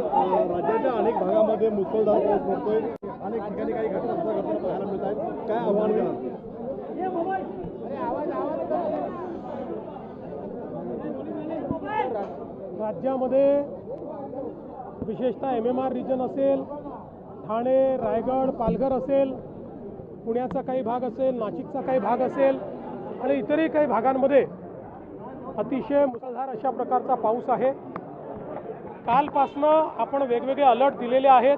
राज्याच्या अनेक भागामध्ये मुसळधार पाऊस पडतोय, अनेक ठिकाणी काही घटना घडताना पाहायला मिळत आहेत, काय आव्हान कराल? राज्यामध्ये विशेषतः MMR रिजन असेल, ठाणे, रायगड, पालघर असेल, पुण्याचा काही भाग असेल, नाशिकचा काही भाग असेल आणि इतरही काही भागांमध्ये अतिशय मुसळधार अशा प्रकारचा पाऊस आहे। कालपासनं आपण वेगवेगळे अलर्ट दिलेले आहेत।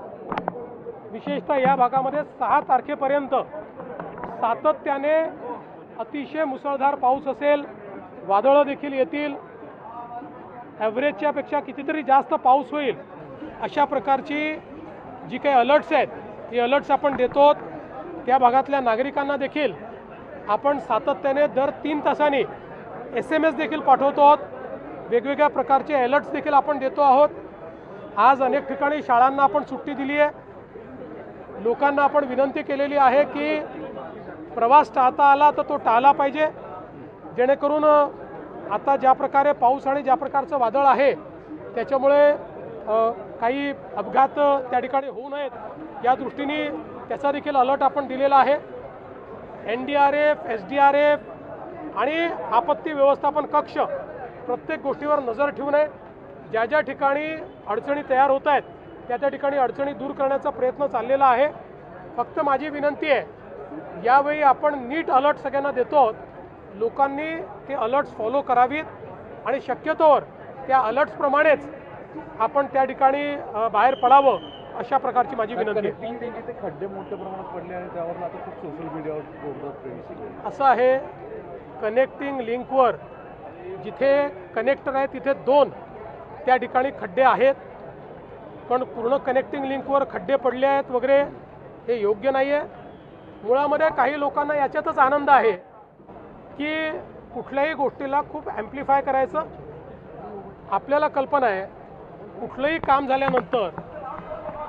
विशेषतः या भागामध्ये 6 तारखेपर्यंत सातत्याने अतिशय मुसळधार पाऊस असेल, वादळं देखील येतील, ॲव्हरेजच्या पेक्षा कितीतरी जास्त पाऊस होईल अशा प्रकारची जी काही अलर्ट्स आहेत ही अलर्ट्स आपण देतो। त्या भागातल्या नागरिकांना देखील आपण सातत्याने दर 3 तासांनी SMS देखील पाठवतो, वेगवेगळ्या प्रकारचे अलर्ट्स देखील आपण देतो आहोत। आज अनेक ठिकाणी शाळांना आपण सुट्टी दिली आहे। लोकांना आपण विनंती केलेली आहे की प्रवास टाळता आला तर तो टाळला पाहिजे, जेणेकरून आता ज्या प्रकारे पाऊस आणि ज्या प्रकारचं वादळ आहे त्याच्यामुळे काही अपघात त्या ठिकाणी होऊ नयेत या दृष्टीने त्याचा देखील अलर्ट आपण दिलेला आहे। NDRF, SDRF आणि आपत्ती व्यवस्थापन कक्ष प्रत्येक गोष्टीवर नजर ठेवून आहे। ज्या ज्या ठिकाणी अडचणी तयार होत आहेत त्या ठिकाणी अडचणी दूर करण्याचा प्रयत्न चाललेला आहे। फक्त माझी विनंती आहे, यावेळी आपण नीट अलर्ट सगळ्यांना देतो, लोकांनी ते अलर्ट्स फॉलो करावीत आणि शक्यतोवर त्या अलर्ट्सप्रमाणेच आपण त्या ठिकाणी बाहेर पडावं अशा प्रकारची माझी विनंती आहे। खड्डे मोठ्या प्रमाणात पडले आणि त्यावर आता खूप सोशल मीडियावर असं आहे, कनेक्टिंग लिंकवर जिथे कनेक्टर आहे तिथे 2 त्या ठिकाणी खड्डे आहेत, पण पूर्ण कनेक्टिंग लिंकवर खड्डे पडले आहेत वगैरे हे योग्य नाही आहे। मुळामध्ये काही लोकांना याच्यातच आनंद आहे की कुठल्याही गोष्टीला खूप ॲम्प्लिफाय करायचं। आपल्याला कल्पना आहे कुठलंही काम झाल्यानंतर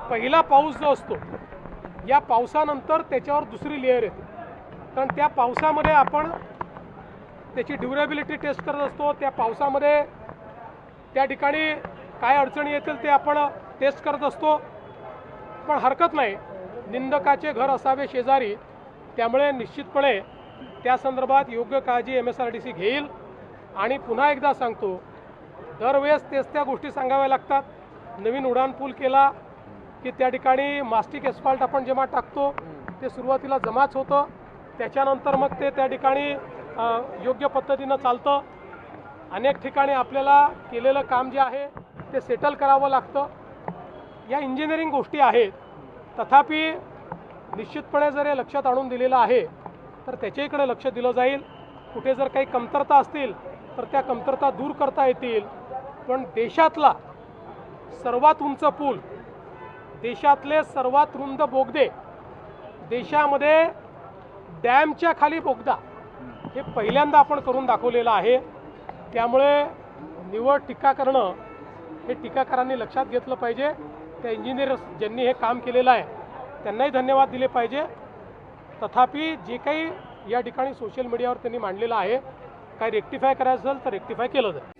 पहिला पाऊस जो असतो या पावसानंतर त्याच्यावर दुसरी लेअर येते, कारण त्या पावसामध्ये आपण त्याची ड्युरेबिलिटी टेस्ट करत असतो। त्या पावसामध्ये त्या ठिकाणी काय अडचणी येतील ते आपण टेस्ट करत असतो, पण हरकत नाही, निंदकाचे घर असावे शेजारी, त्यामुळे निश्चितपणे त्या संदर्भात योग्य काळजी MSRDC घेईल। आणि पुन्हा एकदा सांगतो, दरवेळेस तेच त्या गोष्टी सांगाव्या लागतात। नवीन उड्डाण पूल केला की त्या ठिकाणी मास्टिक एस्फाल्ट आपण जेव्हा टाकतो ते सुरुवातीला जमाच होतं, त्याच्यानंतर मग ते त्या ठिकाणी योग्य पद्धतीनं चालतं। अनेक ठिकाणी आपल्याला केलेलं काम जे आहे ते सेटल करावं लागतं। या इंजिनिअरिंग गोष्टी आहेत, तथापि निश्चितपणे जर हे लक्षात आणून दिलेलं आहे तर त्याच्याकडे लक्ष दिलं जाईल। कुठे जर काही कमतरता असतील तर त्या कमतरता दूर करता येतील। पण देशातला सर्वात उंच पूल, देशातले सर्वात रुंद बोगदे, देशामध्ये डॅमच्या खाली बोगदा हे पहिल्यांदा आपण करून दाखवलेलं आहे। त्यामुळे निवड टीका करणं हे टीकाकारांनी लक्षात घेतलं पाहिजे। त्या इंजिनियर्स ज्यांनी हे काम केलेलं आहे त्यांनाही धन्यवाद दिले पाहिजे। तथापि जे काही या ठिकाणी सोशल मीडियावर त्यांनी मांडलेलं आहे, काही रेक्टिफाय करायचं असेल तर रेक्टिफाय केलं जाईल।